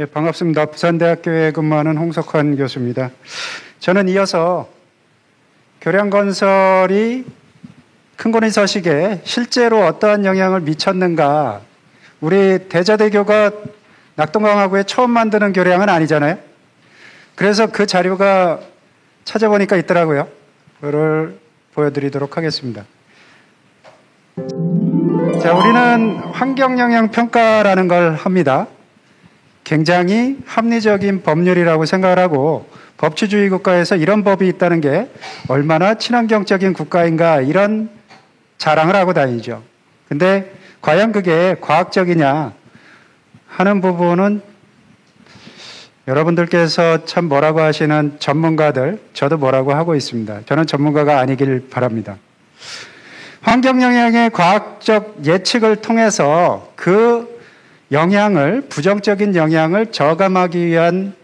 예, 반갑습니다. 부산대학교에 근무하는 홍석환 교수입니다. 저는 이어서 교량건설이 큰고니 서식에 실제로 어떠한 영향을 미쳤는가, 우리 대저대교가 낙동강하구에 처음 만드는 교량은 아니잖아요. 그래서 그 자료가 찾아보니까 있더라고요. 그걸 보여드리도록 하겠습니다. 자, 우리는 환경영향평가라는 걸 합니다. 굉장히 합리적인 법률이라고 생각을 하고, 법치주의 국가에서 이런 법이 있다는 게 얼마나 친환경적인 국가인가, 이런 자랑을 하고 다니죠. 근데 과연 그게 과학적이냐 하는 부분은 여러분들께서 참 뭐라고 하시는 전문가들, 저도 뭐라고 하고 있습니다. 저는 전문가가 아니길 바랍니다. 환경영향의 과학적 예측을 통해서 그 영향을, 부정적인 영향을 저감하기 위한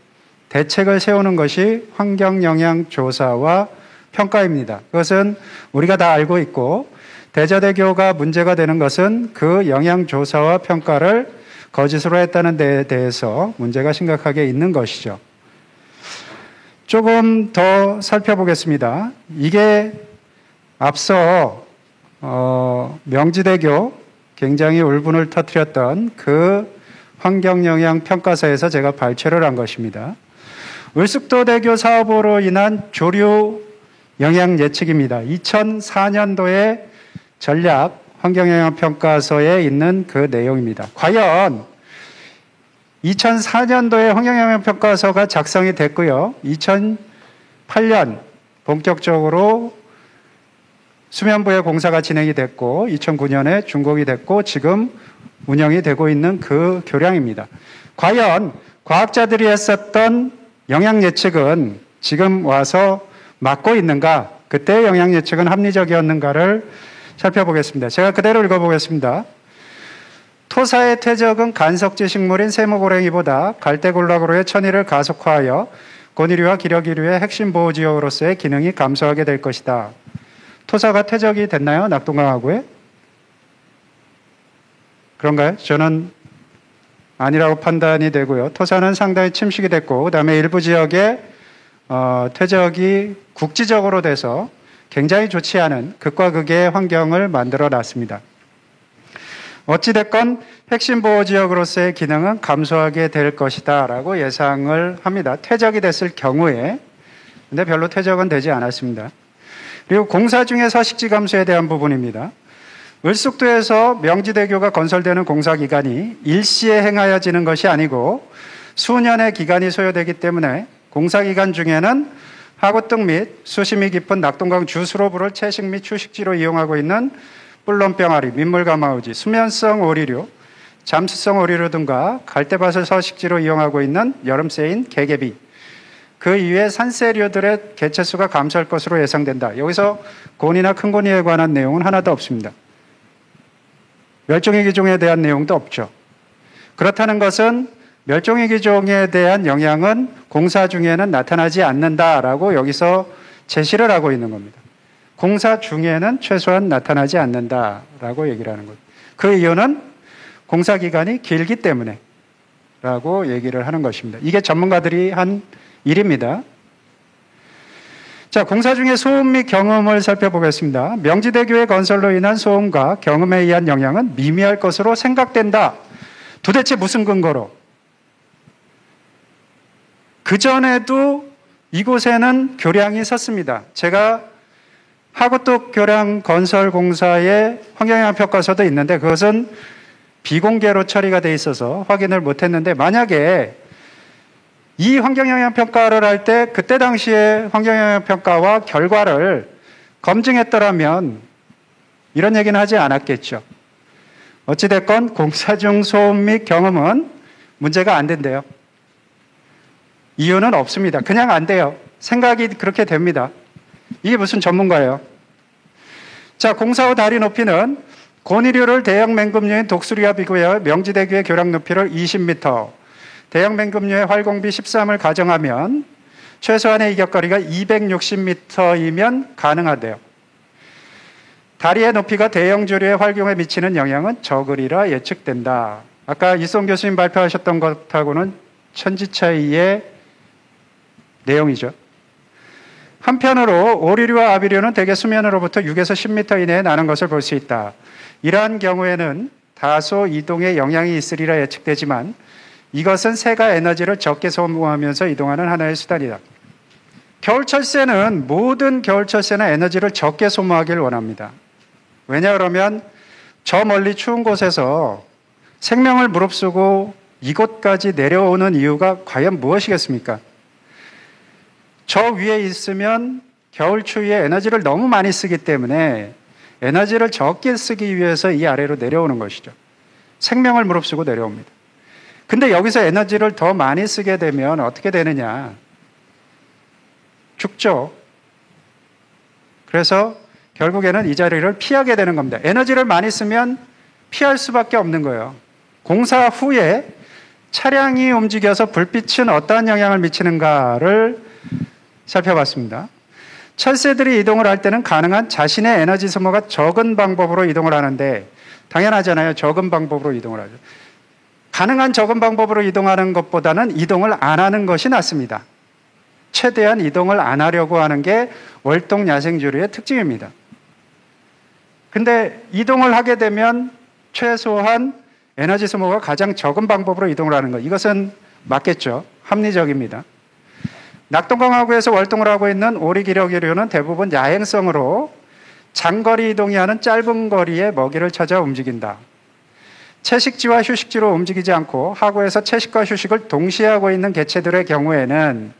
대책을 세우는 것이 환경영향조사와 평가입니다. 그것은 우리가 다 알고 있고, 대저대교가 문제가 되는 것은 그 영향조사와 평가를 거짓으로 했다는 데에 대해서 문제가 심각하게 있는 것이죠. 조금 더 살펴보겠습니다. 이게 앞서 명지대교 굉장히 울분을 터뜨렸던 그 환경영향평가서에서 제가 발췌를 한 것입니다. 을숙도대교 사업으로 인한 조류 영향 예측입니다. 2004년도에 전략 환경영향평가서에 있는 그 내용입니다. 과연 2004년도에 환경영향평가서가 작성이 됐고요. 2008년 본격적으로 수면부의 공사가 진행이 됐고, 2009년에 준공이 됐고, 지금 운영이 되고 있는 그 교량입니다. 과연 과학자들이 했었던 영향 예측은 지금 와서 맞고 있는가? 그때의 영향 예측은 합리적이었는가를 살펴보겠습니다. 제가 그대로 읽어보겠습니다. 토사의 퇴적은 간석지 식물인 세모고랭이보다 갈대골락으로의 천위를 가속화하여 곤이류와 기력이류의 핵심 보호지역으로서의 기능이 감소하게 될 것이다. 토사가 퇴적이 됐나요? 낙동강하구에? 그런가요? 저는 아니라고 판단이 되고요. 토사는 상당히 침식이 됐고, 그 다음에 일부 지역에 퇴적이 국지적으로 돼서 굉장히 좋지 않은 극과 극의 환경을 만들어 놨습니다. 어찌됐건 핵심 보호지역으로서의 기능은 감소하게 될 것이다 라고 예상을 합니다. 퇴적이 됐을 경우에. 근데 별로 퇴적은 되지 않았습니다. 그리고 공사 중의 서식지 감소에 대한 부분입니다. 을숙도에서 명지대교가 건설되는 공사 기간이 일시에 행하여지는 것이 아니고 수년의 기간이 소요되기 때문에 공사 기간 중에는 하구등 및 수심이 깊은 낙동강 주수로부를 채식 및 휴식지로 이용하고 있는 뿔럼병아리, 민물가마우지, 수면성 오리류, 잠수성 오리류 등과 갈대밭을 서식지로 이용하고 있는 여름새인 개개비, 그 이외의 산새류들의 개체수가 감소할 것으로 예상된다. 여기서 곤이나 큰곤이에 관한 내용은 하나도 없습니다. 멸종위기종에 대한 내용도 없죠. 그렇다는 것은 멸종위기종에 대한 영향은 공사 중에는 나타나지 않는다라고 여기서 제시를 하고 있는 겁니다. 공사 중에는 최소한 나타나지 않는다라고 얘기를 하는 거예요. 그 이유는 공사 기간이 길기 때문에 라고 얘기를 하는 것입니다. 이게 전문가들이 한 일입니다. 자, 공사 중의 소음 및 경음을 살펴보겠습니다. 명지대교의 건설로 인한 소음과 경음에 의한 영향은 미미할 것으로 생각된다. 도대체 무슨 근거로? 그전에도 이곳에는 교량이 섰습니다. 제가 하구뚝 교량 건설 공사의 환경영향평가서도 있는데 그것은 비공개로 처리가 돼 있어서 확인을 못했는데, 만약에 이 환경영향평가를 할 때 그때 당시의 환경영향평가와 결과를 검증했더라면 이런 얘기는 하지 않았겠죠. 어찌됐건 공사 중 소음 및 경음은 문제가 안 된대요. 이유는 없습니다. 그냥 안 돼요. 생각이 그렇게 됩니다. 이게 무슨 전문가예요? 자, 공사 후 다리 높이는 곤이류를 대형 맹금류인 독수리와 비교해 명지대교의 교량 높이를 20m, 대형 맹금류의 활공비 13을 가정하면 최소한의 이격거리가 260m이면 가능하대요. 다리의 높이가 대형 조류의 활용에 미치는 영향은 적으리라 예측된다. 아까 이송 교수님 발표하셨던 것하고는 천지 차이의 내용이죠. 한편으로 오리류와 아비류는 대개 수면으로부터 6에서 10m 이내에 나는 것을 볼 수 있다. 이러한 경우에는 다소 이동에 영향이 있으리라 예측되지만 이것은 새가 에너지를 적게 소모하면서 이동하는 하나의 수단이다. 겨울철새는 모든 겨울철새는 에너지를 적게 소모하길 원합니다. 왜냐 그러면 저 멀리 추운 곳에서 생명을 무릅쓰고 이곳까지 내려오는 이유가 과연 무엇이겠습니까? 저 위에 있으면 겨울 추위에 에너지를 너무 많이 쓰기 때문에 에너지를 적게 쓰기 위해서 이 아래로 내려오는 것이죠. 생명을 무릅쓰고 내려옵니다. 근데 여기서 에너지를 더 많이 쓰게 되면 어떻게 되느냐? 죽죠. 그래서 결국에는 이 자리를 피하게 되는 겁니다. 에너지를 많이 쓰면 피할 수밖에 없는 거예요. 공사 후에 차량이 움직여서 불빛은 어떠한 영향을 미치는가를 살펴봤습니다. 철새들이 이동을 할 때는 가능한 자신의 에너지 소모가 적은 방법으로 이동을 하는데 당연하잖아요. 적은 방법으로 이동을 하죠. 가능한 적은 방법으로 이동하는 것보다는 이동을 안 하는 것이 낫습니다. 최대한 이동을 안 하려고 하는 게 월동 야생조류의 특징입니다. 근데 이동을 하게 되면 최소한 에너지 소모가 가장 적은 방법으로 이동을 하는 것. 이것은 맞겠죠. 합리적입니다. 낙동강하구에서 월동을 하고 있는 오리기러기류는 대부분 야행성으로 장거리 이동이 하는 짧은 거리에 먹이를 찾아 움직인다. 채식지와 휴식지로 움직이지 않고 하구에서 채식과 휴식을 동시에 하고 있는 개체들의 경우에는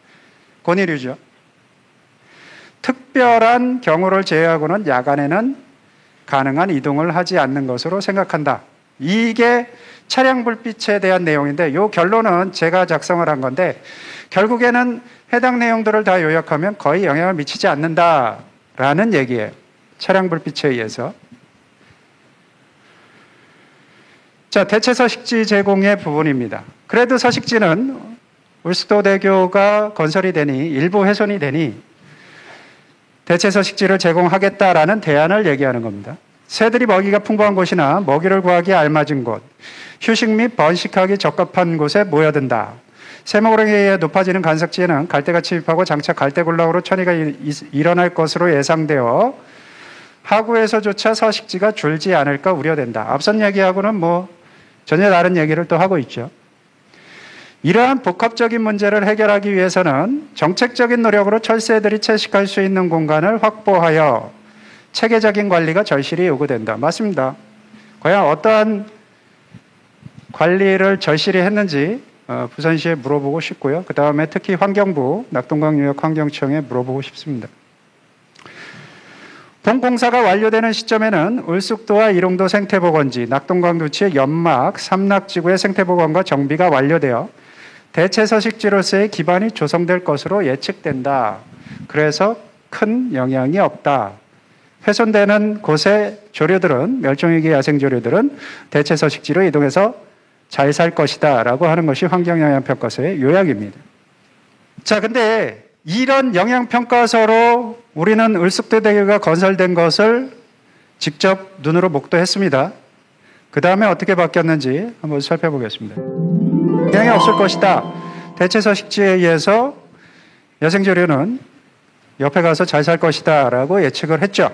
곤이류죠. 특별한 경우를 제외하고는 야간에는 가능한 이동을 하지 않는 것으로 생각한다. 이게 차량 불빛에 대한 내용인데 이 결론은 제가 작성을 한 건데 결국에는 해당 내용들을 다 요약하면 거의 영향을 미치지 않는다라는 얘기예요. 차량 불빛에 의해서. 자, 대체 서식지 제공의 부분입니다. 그래도 서식지는 울수도대교가 건설이 되니 일부 훼손이 되니 대체 서식지를 제공하겠다라는 대안을 얘기하는 겁니다. 새들이 먹이가 풍부한 곳이나 먹이를 구하기에 알맞은 곳, 휴식 및 번식하기 적합한 곳에 모여든다. 새모랑에 의해 높아지는 간석지에는 갈대가 침입하고 장차 갈대굴락으로 천이가 일어날 것으로 예상되어 하구에서조차 서식지가 줄지 않을까 우려된다. 앞선 얘기하고는 전혀 다른 얘기를 또 하고 있죠. 이러한 복합적인 문제를 해결하기 위해서는 정책적인 노력으로 철새들이 채식할 수 있는 공간을 확보하여 체계적인 관리가 절실히 요구된다. 맞습니다. 과연 어떠한 관리를 절실히 했는지 부산시에 물어보고 싶고요. 그 다음에 특히 환경부, 낙동강유역환경청에 물어보고 싶습니다. 본공사가 완료되는 시점에는 울숙도와 일용도 생태복원지, 낙동강도치의 연막, 삼락지구의 생태복원과 정비가 완료되어 대체 서식지로서의 기반이 조성될 것으로 예측된다. 그래서 큰 영향이 없다. 훼손되는 곳의 조류들은, 멸종위기 야생조류들은 대체 서식지로 이동해서 잘 살 것이다 라고 하는 것이 환경영향평가서의 요약입니다. 자, 근데 이런 영향평가서로 우리는 울숙도대교가 건설된 것을 직접 눈으로 목도했습니다. 그 다음에 어떻게 바뀌었는지 한번 살펴보겠습니다. 영향이 없을 것이다. 대체 서식지에 의해서 야생조류는 옆에 가서 잘 살 것이다 라고 예측을 했죠.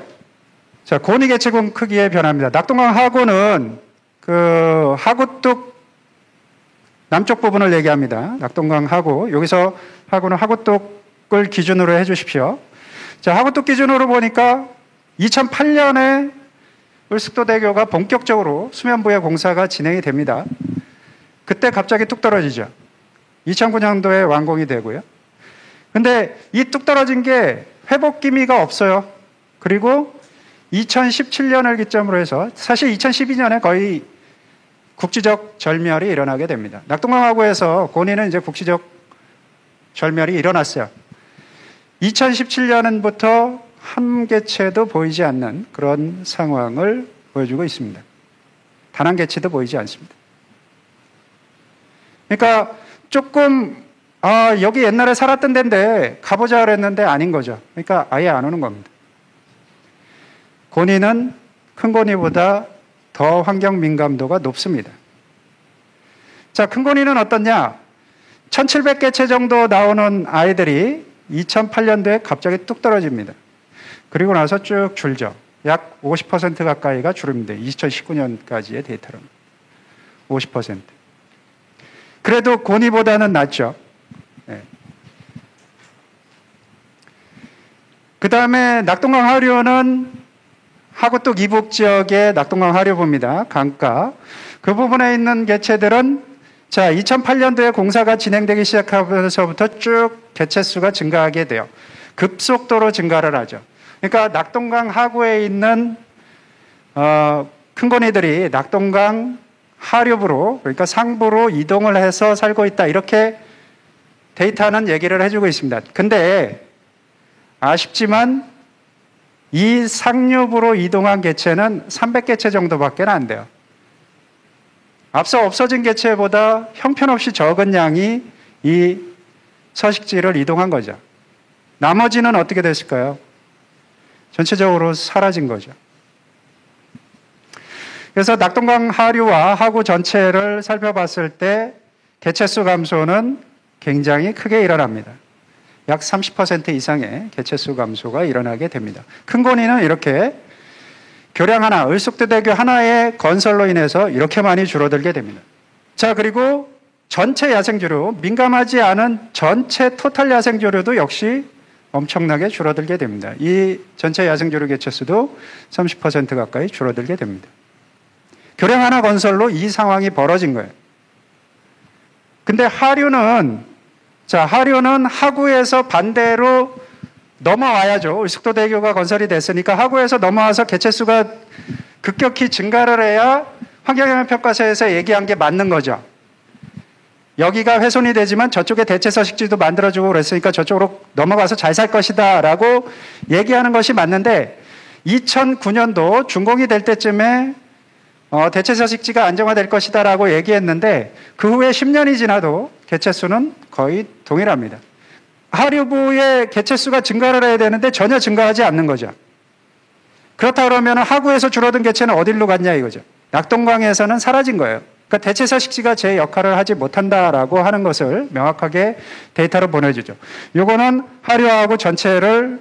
자, 고니개체군 크기의 변화입니다. 낙동강 하구는 그 하구뚝 남쪽 부분을 얘기합니다. 낙동강 하구. 여기서 하구는 하구뚝을 기준으로 해 주십시오. 자, 하구뚝 기준으로 보니까 2008년에 울숙도대교가 본격적으로 수면부의 공사가 진행이 됩니다. 그때 갑자기 뚝 떨어지죠. 2009년도에 완공이 되고요. 근데 이 뚝 떨어진 게 회복 기미가 없어요. 그리고 2017년을 기점으로 해서 사실 2012년에 거의 국지적 절멸이 일어나게 됩니다. 낙동강하구에서 고니는 이제 국지적 절멸이 일어났어요. 2017년부터 한 개체도 보이지 않는 그런 상황을 보여주고 있습니다. 단 한 개체도 보이지 않습니다. 그러니까 조금 여기 옛날에 살았던 데인데 가보자 그랬는데 아닌 거죠. 그러니까 아예 안 오는 겁니다. 고니는 큰 고니보다 더 환경 민감도가 높습니다. 자, 큰 고니는 어떻냐? 1700개체 정도 나오는 아이들이 2008년도에 갑자기 뚝 떨어집니다. 그리고 나서 쭉 줄죠. 약 50% 가까이가 줄입니다. 2019년까지의 데이터로. 50%. 그래도 고니보다는 낫죠. 네. 그 다음에 낙동강 하류는 하구뚝 이북 지역의 낙동강 하류부입니다. 강가. 그 부분에 있는 개체들은 자, 2008년도에 공사가 진행되기 시작하면서부터 쭉 개체 수가 증가하게 돼요. 급속도로 증가를 하죠. 그러니까 낙동강 하구에 있는 큰 고니들이 낙동강 하류부로, 그러니까 상부로 이동을 해서 살고 있다. 이렇게 데이터는 얘기를 해주고 있습니다. 근데 아쉽지만 이 상류부로 이동한 개체는 300개체 정도밖에 안 돼요. 앞서 없어진 개체보다 형편없이 적은 양이 이 서식지를 이동한 거죠. 나머지는 어떻게 됐을까요? 전체적으로 사라진 거죠. 그래서 낙동강 하류와 하구 전체를 살펴봤을 때 개체수 감소는 굉장히 크게 일어납니다. 약 30% 이상의 개체수 감소가 일어나게 됩니다. 큰 고니는 이렇게 교량 하나, 을숙도대교 하나의 건설로 인해서 이렇게 많이 줄어들게 됩니다. 자, 그리고 전체 야생조류, 민감하지 않은 전체 토탈 야생조류도 역시 엄청나게 줄어들게 됩니다. 이 전체 야생조류 개체수도 30% 가까이 줄어들게 됩니다. 교량 하나 건설로 이 상황이 벌어진 거예요. 근데 하류는 하구에서 반대로 넘어와야죠. 을숙도대교가 건설이 됐으니까 하구에서 넘어와서 개체수가 급격히 증가를 해야 환경영향평가서에서 얘기한 게 맞는 거죠. 여기가 훼손이 되지만 저쪽에 대체 서식지도 만들어주고 그랬으니까 저쪽으로 넘어가서 잘 살 것이다 라고 얘기하는 것이 맞는데 2009년도 준공이 될 때쯤에 대체 서식지가 안정화될 것이다 라고 얘기했는데 그 후에 10년이 지나도 개체수는 거의 동일합니다. 하류부의 개체수가 증가를 해야 되는데 전혀 증가하지 않는 거죠. 그렇다 그러면 하구에서 줄어든 개체는 어디로 갔냐 이거죠. 낙동강에서는 사라진 거예요. 그러니까 대체 서식지가 제 역할을 하지 못한다라고 하는 것을 명확하게 데이터로 보내주죠. 이거는 하류하고 전체를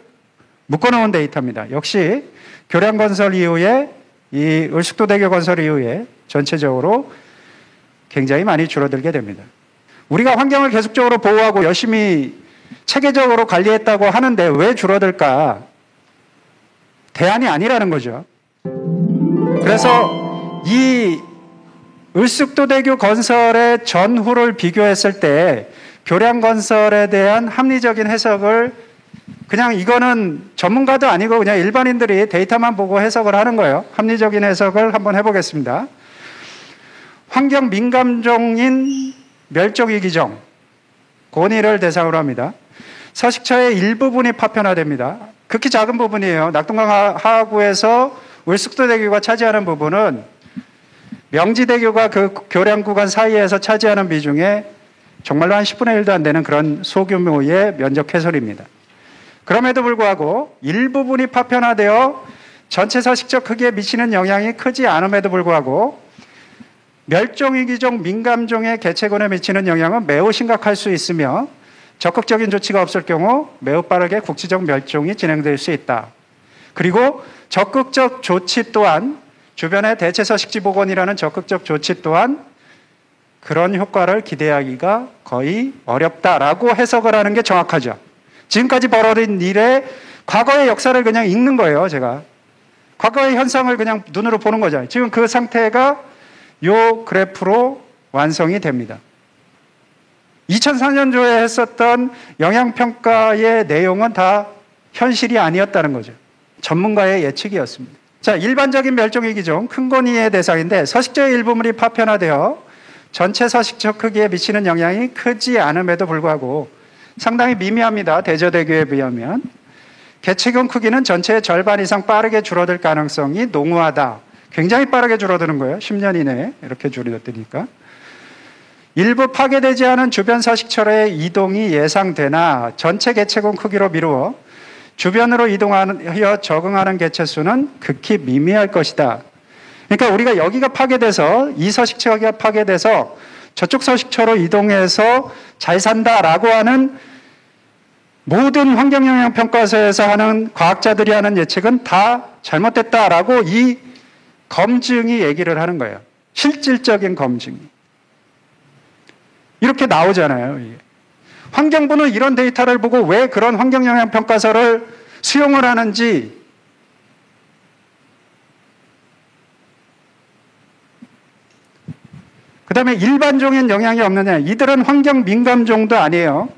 묶어놓은 데이터입니다. 역시 교량 건설 이후에 이 을숙도대교 건설 이후에 전체적으로 굉장히 많이 줄어들게 됩니다. 우리가 환경을 계속적으로 보호하고 열심히 체계적으로 관리했다고 하는데 왜 줄어들까? 대안이 아니라는 거죠. 그래서 이 을숙도대교 건설의 전후를 비교했을 때 교량 건설에 대한 합리적인 해석을 그냥 이거는 전문가도 아니고 그냥 일반인들이 데이터만 보고 해석을 하는 거예요. 합리적인 해석을 한번 해보겠습니다. 환경 민감종인 멸종위기종 고니를 대상으로 합니다. 서식처의 일부분이 파편화됩니다. 극히 작은 부분이에요. 낙동강 하구에서 을숙도대교가 차지하는 부분은 명지대교가 그 교량 구간 사이에서 차지하는 비중에 정말로 한 10분의 1도 안 되는 그런 소규모의 면적 훼손입니다. 그럼에도 불구하고 일부분이 파편화되어 전체 서식처 크기에 미치는 영향이 크지 않음에도 불구하고 멸종위기종 민감종의 개체군에 미치는 영향은 매우 심각할 수 있으며 적극적인 조치가 없을 경우 매우 빠르게 국지적 멸종이 진행될 수 있다. 그리고 적극적 조치 또한 주변의 대체 서식지 복원이라는 적극적 조치 또한 그런 효과를 기대하기가 거의 어렵다라고 해석을 하는 게 정확하죠. 지금까지 벌어진 일의 과거의 역사를 그냥 읽는 거예요, 제가. 과거의 현상을 그냥 눈으로 보는 거죠. 지금 그 상태가 요 그래프로 완성이 됩니다. 2004년도에 했었던 영향평가의 내용은 다 현실이 아니었다는 거죠. 전문가의 예측이었습니다. 자, 일반적인 멸종위기종 큰 고니의 대상인데 서식처의 일부분이 파편화되어 전체 서식처 크기에 미치는 영향이 크지 않음에도 불구하고 상당히 미미합니다. 대저대교에 비하면. 개체군 크기는 전체의 절반 이상 빠르게 줄어들 가능성이 농후하다. 굉장히 빠르게 줄어드는 거예요. 10년 이내에 이렇게 줄어드니까. 일부 파괴되지 않은 주변 서식처의 이동이 예상되나 전체 개체군 크기로 미루어 주변으로 이동하여 적응하는 개체수는 극히 미미할 것이다. 그러니까 우리가 여기가 파괴돼서 이 서식처가 파괴돼서 저쪽 서식처로 이동해서 잘 산다라고 하는 모든 환경영향평가서에서 하는 과학자들이 하는 예측은 다 잘못됐다라고 이 검증이 얘기를 하는 거예요. 실질적인 검증이. 이렇게 나오잖아요. 이게. 환경부는 이런 데이터를 보고 왜 그런 환경영향평가서를 수용을 하는지 그 다음에 일반종엔 영향이 없느냐. 이들은 환경민감종도 아니에요.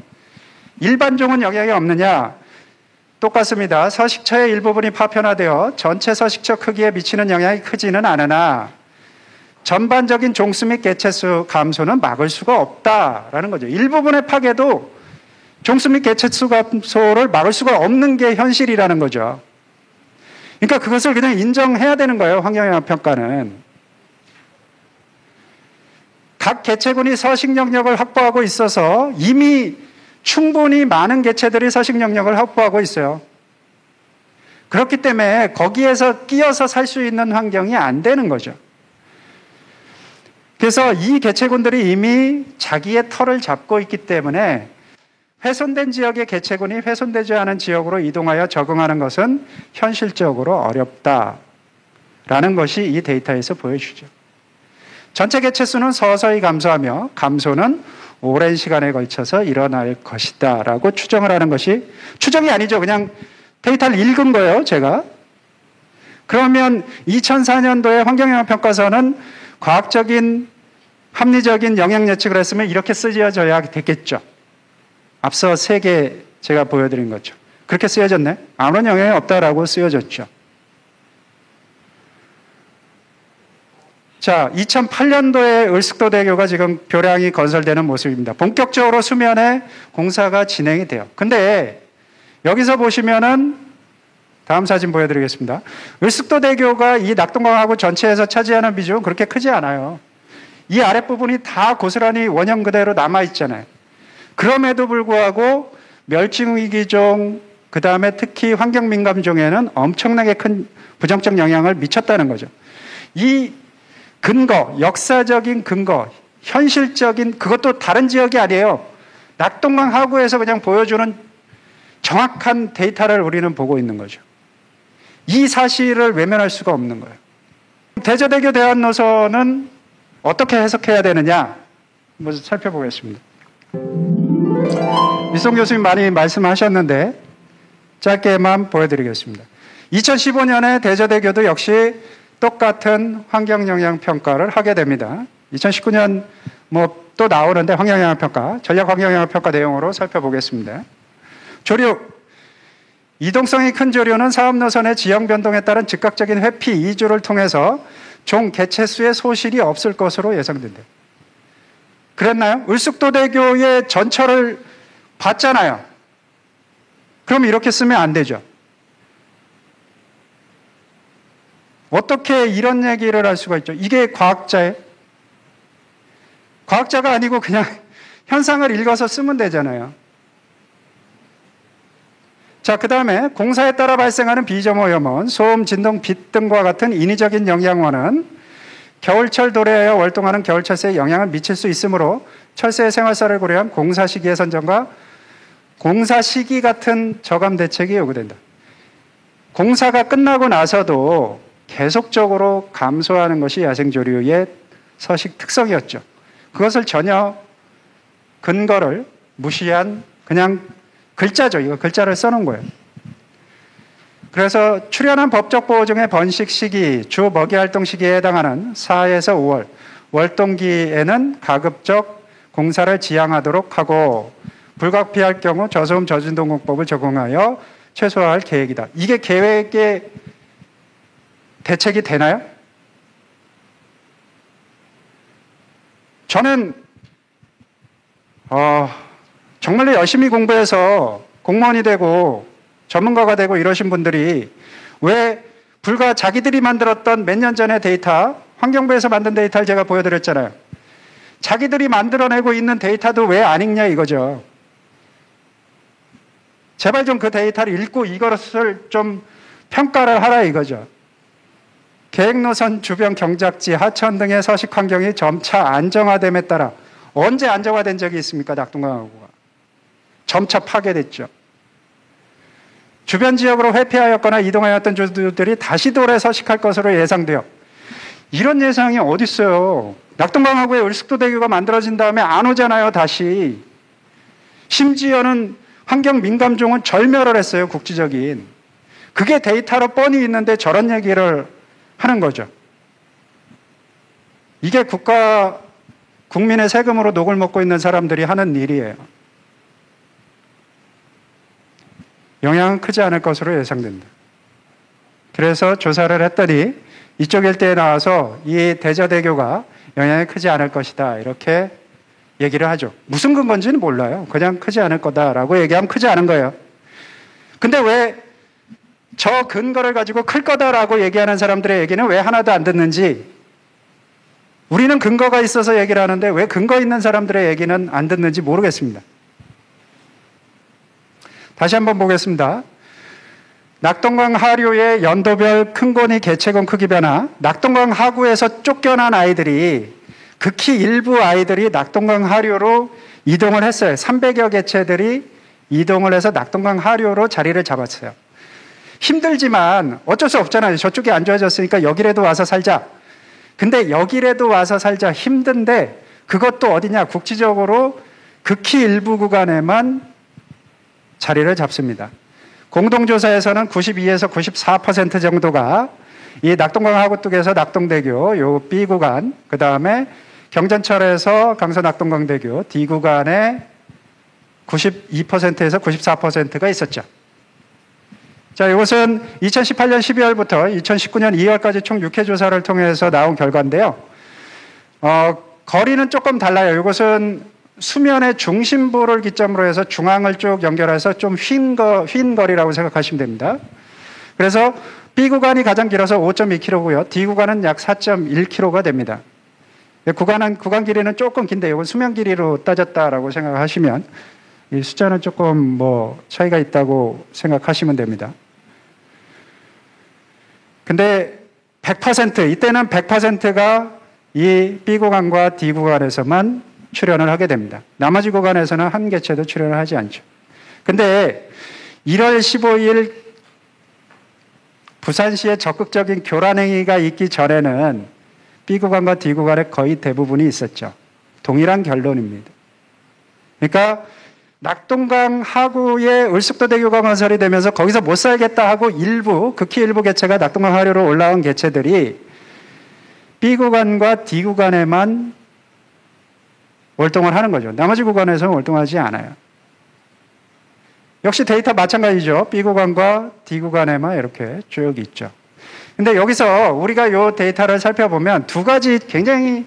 일반종은 영향이 없느냐. 똑같습니다. 서식처의 일부분이 파편화되어 전체 서식처 크기에 미치는 영향이 크지는 않으나 전반적인 종수 및 개체수 감소는 막을 수가 없다라는 거죠. 일부분의 파괴도 종수 및 개체수 감소를 막을 수가 없는 게 현실이라는 거죠. 그러니까 그것을 그냥 인정해야 되는 거예요. 환경영향평가는. 각 개체군이 서식 영역을 확보하고 있어서 이미 충분히 많은 개체들이 서식 영역을 확보하고 있어요. 그렇기 때문에 거기에서 끼어서 살 수 있는 환경이 안 되는 거죠. 그래서 이 개체군들이 이미 자기의 털을 잡고 있기 때문에 훼손된 지역의 개체군이 훼손되지 않은 지역으로 이동하여 적응하는 것은 현실적으로 어렵다라는 것이 이 데이터에서 보여주죠. 전체 개체수는 서서히 감소하며 감소는 오랜 시간에 걸쳐서 일어날 것이다 라고 추정을 하는 것이, 추정이 아니죠. 그냥 데이터를 읽은 거예요, 제가. 그러면 2004년도에 환경영향평가서는 과학적인 합리적인 영향 예측을 했으면 이렇게 쓰여져야 됐겠죠. 앞서 3개 제가 보여드린 거죠. 그렇게 쓰여졌네? 아무런 영향이 없다라고 쓰여졌죠. 자, 2008년도에 을숙도대교가 지금 교량이 건설되는 모습입니다. 본격적으로 수면에 공사가 진행이 돼요. 근데 여기서 보시면은 다음 사진 보여드리겠습니다. 을숙도대교가 이 낙동강하고 전체에서 차지하는 비중은 그렇게 크지 않아요. 이 아랫부분이 다 고스란히 원형 그대로 남아있잖아요. 그럼에도 불구하고 멸종위기종, 그 다음에 특히 환경민감종에는 엄청나게 큰 부정적 영향을 미쳤다는 거죠. 이 근거, 역사적인 근거, 현실적인, 그것도 다른 지역이 아니에요. 낙동강 하구에서 그냥 보여주는 정확한 데이터를 우리는 보고 있는 거죠. 이 사실을 외면할 수가 없는 거예요. 대저대교 대안노선은 어떻게 해석해야 되느냐? 한번 살펴보겠습니다. 미송 교수님 많이 말씀하셨는데 짧게만 보여드리겠습니다. 2015년에 대저대교도 역시 똑같은 환경영향평가를 하게 됩니다. 2019년 또 나오는데 환경영향평가, 전략환경영향평가 내용으로 살펴보겠습니다. 조류, 이동성이 큰 조류는 사업노선의 지형 변동에 따른 즉각적인 회피, 이주를 통해서 종 개체수의 소실이 없을 것으로 예상된다. 그랬나요? 을숙도대교의 전철을 봤잖아요. 그럼 이렇게 쓰면 안 되죠. 어떻게 이런 얘기를 할 수가 있죠? 이게 과학자예요? 과학자가 아니고 그냥 현상을 읽어서 쓰면 되잖아요. 자, 그 다음에 공사에 따라 발생하는 비점오염원, 소음, 진동, 빛 등과 같은 인위적인 영향원은 겨울철 도래하여 월동하는 겨울철새에 영향을 미칠 수 있으므로 철새의 생활사를 고려한 공사 시기의 선정과 공사 시기 같은 저감 대책이 요구된다. 공사가 끝나고 나서도 계속적으로 감소하는 것이 야생조류의 서식 특성이었죠. 그것을 전혀 근거를 무시한 그냥 글자죠. 이거 글자를 써놓은 거예요. 그래서 출현한 법적 보호 중에 번식 시기, 주 먹이 활동 시기에 해당하는 4에서 5월, 월동기에는 가급적 공사를 지양하도록 하고 불가피할 경우 저소음 저진동공법을 적용하여 최소화할 계획이다. 이게 계획의 대책이 되나요? 저는 정말로 열심히 공부해서 공무원이 되고 전문가가 되고 이러신 분들이 왜 불과 자기들이 만들었던 몇 년 전의 데이터, 환경부에서 만든 데이터를 제가 보여드렸잖아요. 자기들이 만들어내고 있는 데이터도 왜 안 읽냐 이거죠. 제발 좀 그 데이터를 읽고 이것을 좀 평가를 하라 이거죠. 계획노선 주변 경작지, 하천 등의 서식 환경이 점차 안정화됨에 따라 언제 안정화된 적이 있습니까? 낙동강하구가. 점차 파괴됐죠. 주변 지역으로 회피하였거나 이동하였던 주들이 다시 돌에 서식할 것으로 예상돼요. 이런 예상이 어디 있어요? 낙동강하구에 을숙도대교가 만들어진 다음에 안 오잖아요, 다시. 심지어는 환경 민감종은 절멸을 했어요, 국지적인. 그게 데이터로 뻔히 있는데 저런 얘기를 하는 거죠. 이게 국민의 세금으로 녹을 먹고 있는 사람들이 하는 일이에요. 영향은 크지 않을 것으로 예상된다. 그래서 조사를 했더니 이쪽 일대에 나와서 이 대저대교가 영향이 크지 않을 것이다, 이렇게 얘기를 하죠. 무슨 근거인지는 몰라요. 그냥 크지 않을 거다라고 얘기하면 크지 않은 거예요. 근데 왜 저 근거를 가지고 클 거다라고 얘기하는 사람들의 얘기는 왜 하나도 안 듣는지, 우리는 근거가 있어서 얘기를 하는데 왜 근거 있는 사람들의 얘기는 안 듣는지 모르겠습니다. 다시 한번 보겠습니다. 낙동강 하류의 연도별 큰고니 개체군 크기 변화, 낙동강 하구에서 쫓겨난 아이들이, 극히 일부 아이들이 낙동강 하류로 이동을 했어요. 300여 개체들이 이동을 해서 낙동강 하류로 자리를 잡았어요. 힘들지만 어쩔 수 없잖아요. 저쪽이 안 좋아졌으니까 여기라도 와서 살자. 근데 여기라도 와서 살자 힘든데, 그것도 어디냐? 국지적으로 극히 일부 구간에만 자리를 잡습니다. 공동조사에서는 92에서 94% 정도가 이 낙동강 하구뚝에서 낙동대교 요 B 구간, 그 다음에 경전철에서 강서 낙동강대교 D 구간에 92%에서 94%가 있었죠. 자, 이것은 2018년 12월부터 2019년 2월까지 총 6회 조사를 통해서 나온 결과인데요. 거리는 조금 달라요. 이것은 수면의 중심부를 기점으로 해서 중앙을 쭉 연결해서 좀 휜 거리라고 생각하시면 됩니다. 그래서 B 구간이 가장 길어서 5.2km고요. D 구간은 약 4.1km가 됩니다. 구간 길이는 조금 긴데 이건 수면 길이로 따졌다라고 생각하시면 이 숫자는 조금 차이가 있다고 생각하시면 됩니다. 근데 100%, 이때는 100%가 이 B 구간과 D 구간에서만 출연을 하게 됩니다. 나머지 구간에서는 한 개체도 출연을 하지 않죠. 근데 1월 15일 부산시에 적극적인 교란행위가 있기 전에는 B 구간과 D 구간에 거의 대부분이 있었죠. 동일한 결론입니다. 그러니까 낙동강 하구에 을숙도대교가 건설이 되면서 거기서 못 살겠다 하고 극히 일부 개체가 낙동강 하류로 올라온 개체들이 B 구간과 D 구간에만 월동을 하는 거죠. 나머지 구간에서는 월동하지 않아요. 역시 데이터 마찬가지죠. B 구간과 D 구간에만 이렇게 쭉 있죠. 근데 여기서 우리가 이 데이터를 살펴보면 두 가지 굉장히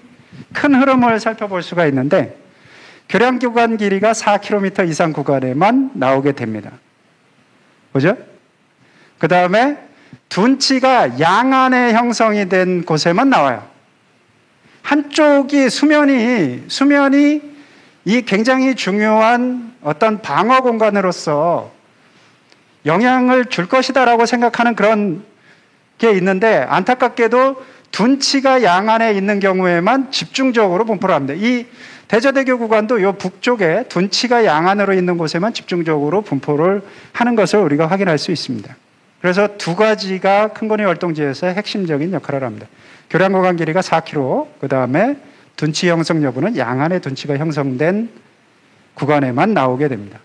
큰 흐름을 살펴볼 수가 있는데, 교량 구간 길이가 4km 이상 구간에만 나오게 됩니다. 그죠? 그 다음에 둔치가 양안에 형성이 된 곳에만 나와요. 한쪽이 수면이 이 굉장히 중요한 어떤 방어 공간으로서 영향을 줄 것이다라고 생각하는 그런 게 있는데, 안타깝게도 둔치가 양안에 있는 경우에만 집중적으로 분포를 합니다. 이 대저대교 구간도 이 북쪽에 둔치가 양안으로 있는 곳에만 집중적으로 분포를 하는 것을 우리가 확인할 수 있습니다. 그래서 두 가지가 큰고니 월동지에서 핵심적인 역할을 합니다. 교량 구간 길이가 4km, 그 다음에 둔치 형성 여부는 양안에 둔치가 형성된 구간에만 나오게 됩니다.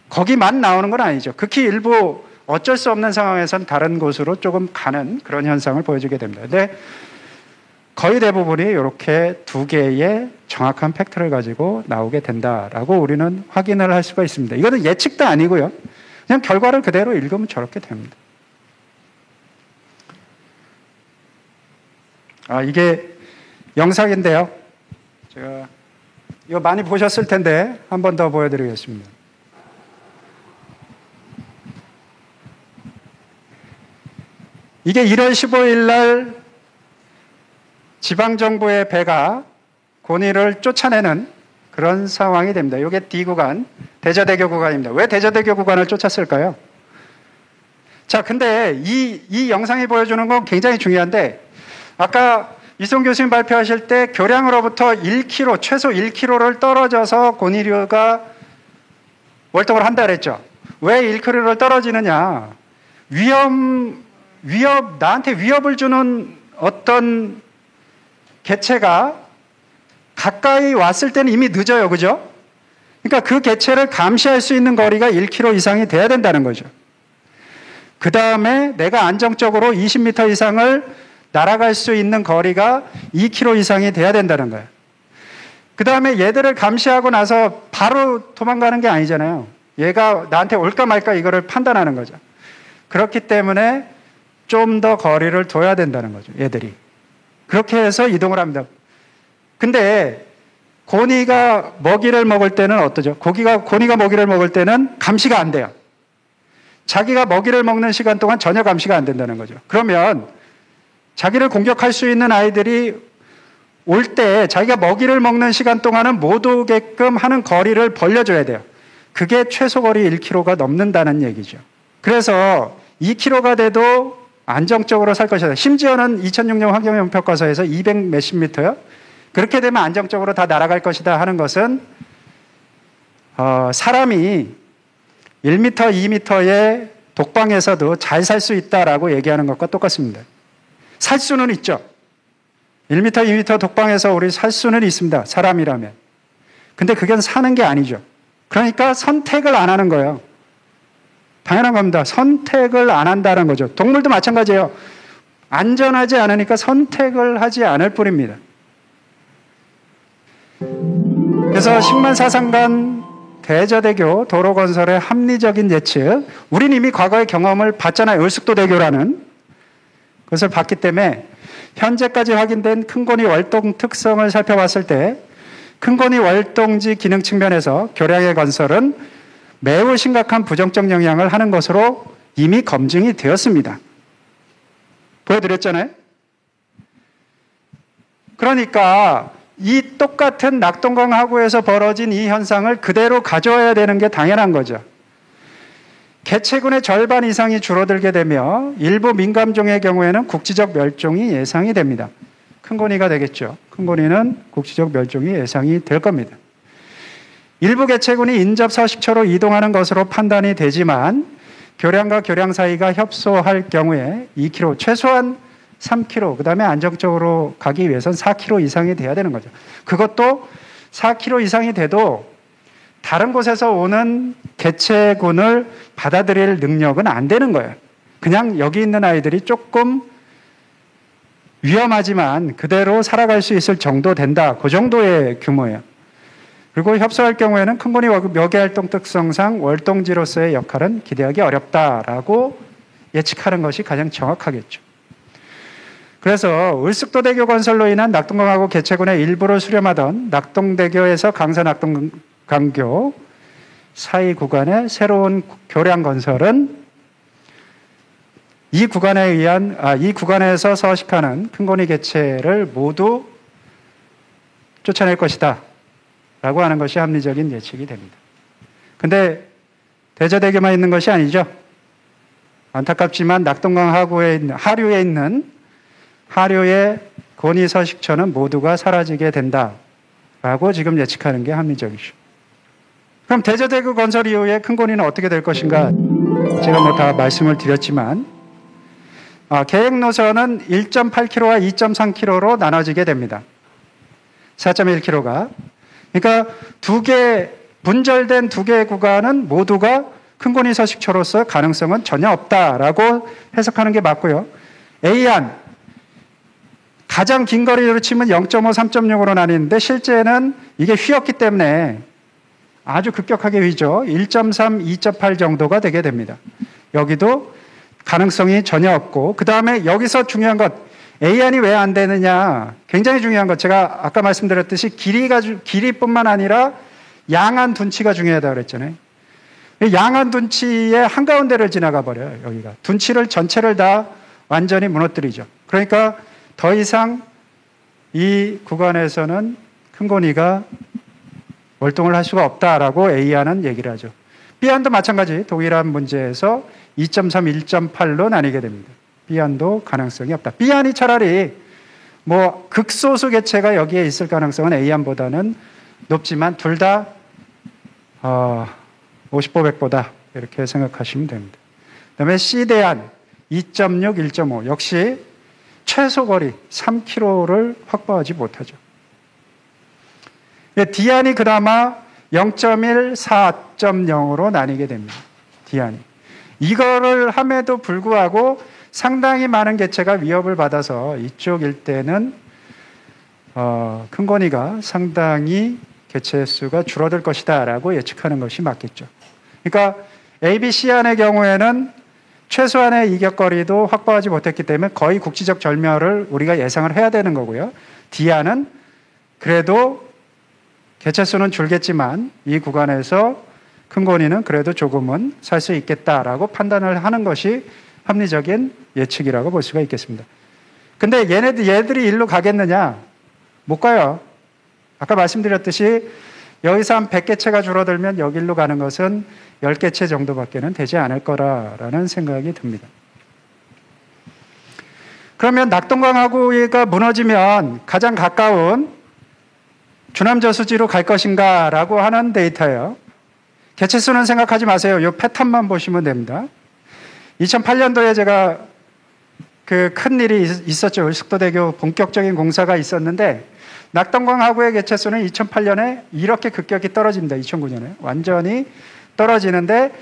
거기만 나오는 건 아니죠. 극히 일부 어쩔 수 없는 상황에선 다른 곳으로 조금 가는 그런 현상을 보여주게 됩니다. 근데 거의 대부분이 이렇게 두 개의 정확한 팩트를 가지고 나오게 된다라고 우리는 확인을 할 수가 있습니다. 이거는 예측도 아니고요. 그냥 결과를 그대로 읽으면 저렇게 됩니다. 이게 영상인데요. 제가 이거 많이 보셨을 텐데 한 번 더 보여드리겠습니다. 이게 1월 15일 날 지방정부의 배가 고니를 쫓아내는 그런 상황이 됩니다. 이게 D 구간, 대저대교 구간입니다. 왜 대저대교 구간을 쫓았을까요? 자, 근데 이 영상이 보여주는 건 굉장히 중요한데, 아까 이송 교수님 발표하실 때 교량으로부터 1km, 최소 1km를 떨어져서 곤이류가 월동을 한다 그랬죠. 왜 1km를 떨어지느냐? 나한테 위협을 주는 어떤 개체가 가까이 왔을 때는 이미 늦어요. 그죠? 그러니까 그 개체를 감시할 수 있는 거리가 1km 이상이 돼야 된다는 거죠. 그 다음에 내가 안정적으로 20m 이상을 날아갈 수 있는 거리가 2km 이상이 돼야 된다는 거예요. 그 다음에 얘들을 감시하고 나서 바로 도망가는 게 아니잖아요. 얘가 나한테 올까 말까 이거를 판단하는 거죠. 그렇기 때문에 좀 더 거리를 둬야 된다는 거죠. 얘들이. 그렇게 해서 이동을 합니다. 근데 고니가 먹이를 먹을 때는 어떠죠? 고니가 먹이를 먹을 때는 감시가 안 돼요. 자기가 먹이를 먹는 시간 동안 전혀 감시가 안 된다는 거죠. 그러면 자기를 공격할 수 있는 아이들이 올 때 자기가 먹이를 먹는 시간 동안은 못 오게끔 하는 거리를 벌려줘야 돼요. 그게 최소 거리 1km가 넘는다는 얘기죠. 그래서 2km가 돼도 안정적으로 살 것이다. 심지어는 2006년 환경영향평가서에서 200 몇십 미터요. 그렇게 되면 안정적으로 다 날아갈 것이다 하는 것은 사람이 1m, 2m의 독방에서도 잘 살 수 있다라고 얘기하는 것과 똑같습니다. 살 수는 있죠. 1m, 2m 독방에서 우리 살 수는 있습니다. 사람이라면. 근데 그건 사는 게 아니죠. 그러니까 선택을 안 하는 거예요. 당연한 겁니다. 선택을 안 한다는 거죠. 동물도 마찬가지예요. 안전하지 않으니까 선택을 하지 않을 뿐입니다. 그래서 식만사상간 대저대교 도로 건설의 합리적인 예측, 우린 이미 과거의 경험을 봤잖아요. 을숙도대교라는 그것을 봤기 때문에 현재까지 확인된 큰고니 월동 특성을 살펴봤을 때 큰고니 월동지 기능 측면에서 교량의 건설은 매우 심각한 부정적 영향을 하는 것으로 이미 검증이 되었습니다. 보여드렸잖아요. 그러니까 이 똑같은 낙동강 하구에서 벌어진 이 현상을 그대로 가져와야 되는 게 당연한 거죠. 개체군의 절반 이상이 줄어들게 되며 일부 민감종의 경우에는 국지적 멸종이 예상이 됩니다. 큰고니가 되겠죠. 큰고니는 국지적 멸종이 예상이 될 겁니다. 일부 개체군이 인접 서식처로 이동하는 것으로 판단이 되지만 교량과 교량 사이가 협소할 경우에 2km, 최소한 3km, 그 다음에 안정적으로 가기 위해서는 4km 이상이 돼야 되는 거죠. 그것도 4km 이상이 돼도 다른 곳에서 오는 개체군을 받아들일 능력은 안 되는 거예요. 그냥 여기 있는 아이들이 조금 위험하지만 그대로 살아갈 수 있을 정도 된다. 그 정도의 규모예요. 그리고 협소할 경우에는 큰고니 묘계활동 특성상 월동지로서의 역할은 기대하기 어렵다라고 예측하는 것이 가장 정확하겠죠. 그래서 을숙도대교 건설로 인한 낙동강하고 개체군의 일부를 수렴하던 낙동대교에서 강서-낙동강교 사이 구간의 새로운 교량 건설은 이 구간에서 서식하는 큰고니 개체를 모두 쫓아낼 것이다 라고 하는 것이 합리적인 예측이 됩니다. 근데 대저대교만 있는 것이 아니죠. 안타깝지만 낙동강 하류에 있는 하류의 고니 서식처는 모두가 사라지게 된다라고 지금 예측하는 게 합리적이죠. 그럼 대저대교 건설 이후에 큰고니는 어떻게 될 것인가? 제가 다 말씀을 드렸지만 계획 노선은 1.8km와 2.3km로 나눠지게 됩니다. 4.1km가. 그러니까 분절된 두 개의 구간은 모두가 큰고니 서식처로서 가능성은 전혀 없다라고 해석하는 게 맞고요. A안, 가장 긴 거리로 치면 0.5, 3.6으로 나뉘는데 실제는 이게 휘었기 때문에 아주 급격하게 휘죠. 1.3, 2.8 정도가 되게 됩니다. 여기도 가능성이 전혀 없고, 그 다음에 여기서 중요한 것, A안이 왜 안 되느냐, 굉장히 중요한 것, 제가 아까 말씀드렸듯이 길이뿐만 아니라 양안 둔치가 중요하다고 그랬잖아요. 양안 둔치의 한가운데를 지나가 버려요. 여기가 둔치를 전체를 다 완전히 무너뜨리죠. 그러니까 더 이상 이 구간에서는 큰고니가 월동을 할 수가 없다라고 A안은 얘기를 하죠. B안도 마찬가지 동일한 문제에서 2.3, 1.8로 나뉘게 됩니다. B안도 가능성이 없다. B안이 차라리 뭐 극소수 개체가 여기에 있을 가능성은 A안보다는 높지만 둘 다 50보 100보다 이렇게 생각하시면 됩니다. 그다음에 C대안 2.6, 1.5 역시 최소 거리 3km를 확보하지 못하죠. D안이 그나마 0.1, 4.0으로 나뉘게 됩니다. D안이. 이거를 함에도 불구하고 상당히 많은 개체가 위협을 받아서 이쪽 일대는 큰 고니가 상당히 개체 수가 줄어들 것이다 라고 예측하는 것이 맞겠죠. 그러니까 A, B, C안의 경우에는 최소한의 이격거리도 확보하지 못했기 때문에 거의 국지적 절멸을 우리가 예상을 해야 되는 거고요. D안은 그래도 개체 수는 줄겠지만 이 구간에서 큰 고니는 그래도 조금은 살 수 있겠다라고 판단을 하는 것이 합리적인 예측이라고 볼 수가 있겠습니다. 근데 얘들이 일로 가겠느냐? 못 가요. 아까 말씀드렸듯이 여기서 한 100개체가 줄어들면 여기로 가는 것은 10개체 정도밖에는 되지 않을 거라는 생각이 듭니다. 그러면 낙동강하구가 무너지면 가장 가까운 주남저수지로 갈 것인가 라고 하는 데이터예요. 개체 수는 생각하지 마세요. 이 패턴만 보시면 됩니다. 2008년도에 제가 그 큰 일이 있었죠. 을숙도대교 본격적인 공사가 있었는데 낙동강 하구의 개체 수는 2008년에 이렇게 급격히 떨어집니다. 2009년에 완전히 떨어지는데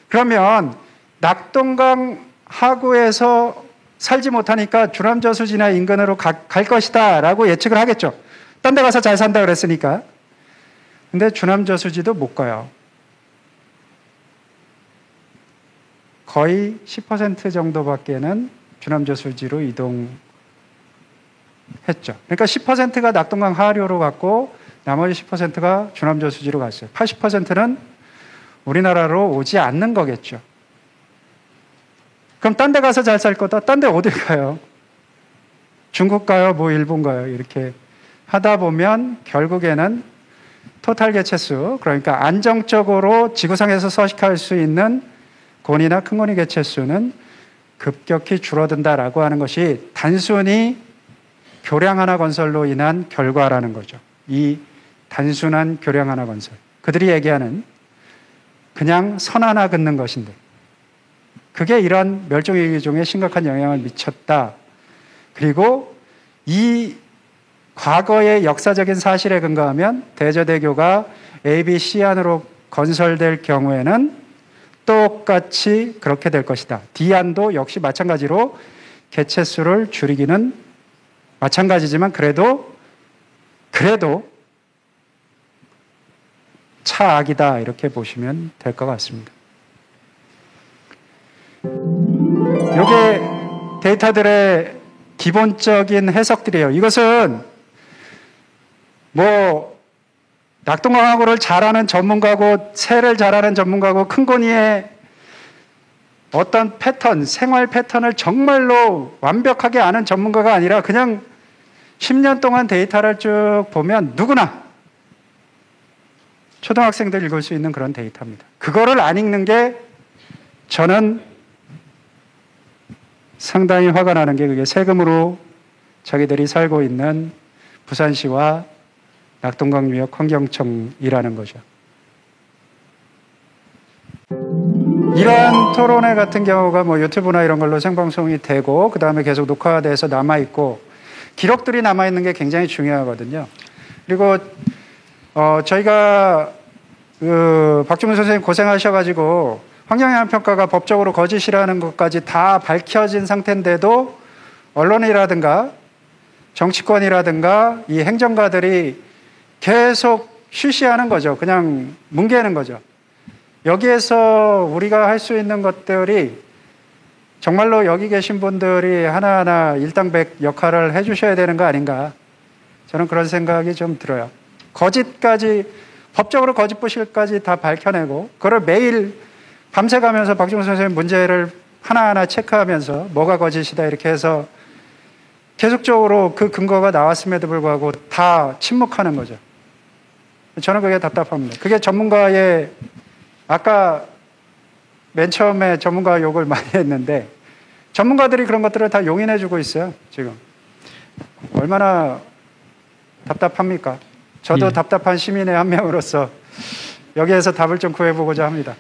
그러면 낙동강 하구에서 살지 못하니까 주남저수지나 인근으로 갈 것이다 라고 예측을 하겠죠. 딴 데 가서 잘 산다 그랬으니까. 근데 주남저수지도 못 가요. 거의 10% 정도밖에는 주남저수지로 이동했죠. 그러니까 10%가 낙동강 하류로 갔고 나머지 10%가 주남저수지로 갔어요. 80%는 우리나라로 오지 않는 거겠죠. 그럼 딴 데 가서 잘 살 거다? 딴 데 어딜 가요? 중국 가요? 뭐 일본 가요? 이렇게 하다 보면 결국에는 토탈 개체수, 그러니까 안정적으로 지구상에서 서식할 수 있는 고니나 큰 고니 개체수는 급격히 줄어든다라고 하는 것이 단순히 교량 하나 건설로 인한 결과라는 거죠. 이 단순한 교량 하나 건설. 그들이 얘기하는 그냥 선 하나 긋는 것인데 그게 이런 멸종위기종에 심각한 영향을 미쳤다. 그리고 이 과거의 역사적인 사실에 근거하면 대저대교가 A, B, C안으로 건설될 경우에는 똑같이 그렇게 될 것이다. D안도 역시 마찬가지로 개체수를 줄이기는 마찬가지지만 그래도 차악이다 이렇게 보시면 될 것 같습니다. 이게 데이터들의 기본적인 해석들이에요. 이것은 뭐 낙동강하구를 잘하는 전문가고 새를 잘하는 전문가고 큰 고니의 어떤 패턴, 생활 패턴을 정말로 완벽하게 아는 전문가가 아니라 그냥 10년 동안 데이터를 쭉 보면 누구나 초등학생들 읽을 수 있는 그런 데이터입니다. 그거를 안 읽는 게 저는 상당히 화가 나는 게 그게 세금으로 자기들이 살고 있는 부산시와 낙동강유역 환경청이라는 거죠. 이러한 토론회 같은 경우가 뭐 유튜브나 이런 걸로 생방송이 되고 그 다음에 계속 녹화돼서 남아있고 기록들이 남아있는 게 굉장히 중요하거든요. 그리고 저희가 박주문 선생님 고생하셔가지고 환경영향평가가 법적으로 거짓이라는 것까지 다 밝혀진 상태인데도 언론이라든가 정치권이라든가 이 행정가들이 계속 쉬쉬하는 거죠. 그냥 뭉개는 거죠. 여기에서 우리가 할 수 있는 것들이 정말로 여기 계신 분들이 하나하나 일당백 역할을 해주셔야 되는 거 아닌가. 저는 그런 생각이 좀 들어요. 거짓까지, 법적으로 거짓 부실까지 다 밝혀내고 그걸 매일 밤새 가면서 박주문 선생님 문제를 하나하나 체크하면서 뭐가 거짓이다 이렇게 해서 계속적으로 그 근거가 나왔음에도 불구하고 다 침묵하는 거죠. 저는 그게 답답합니다. 그게 전문가의 아까 맨 처음에 전문가 욕을 많이 했는데 전문가들이 그런 것들을 다 용인해주고 있어요. 지금 얼마나 답답합니까? 저도 예. 답답한 시민의 한 명으로서 여기에서 답을 좀 구해보고자 합니다.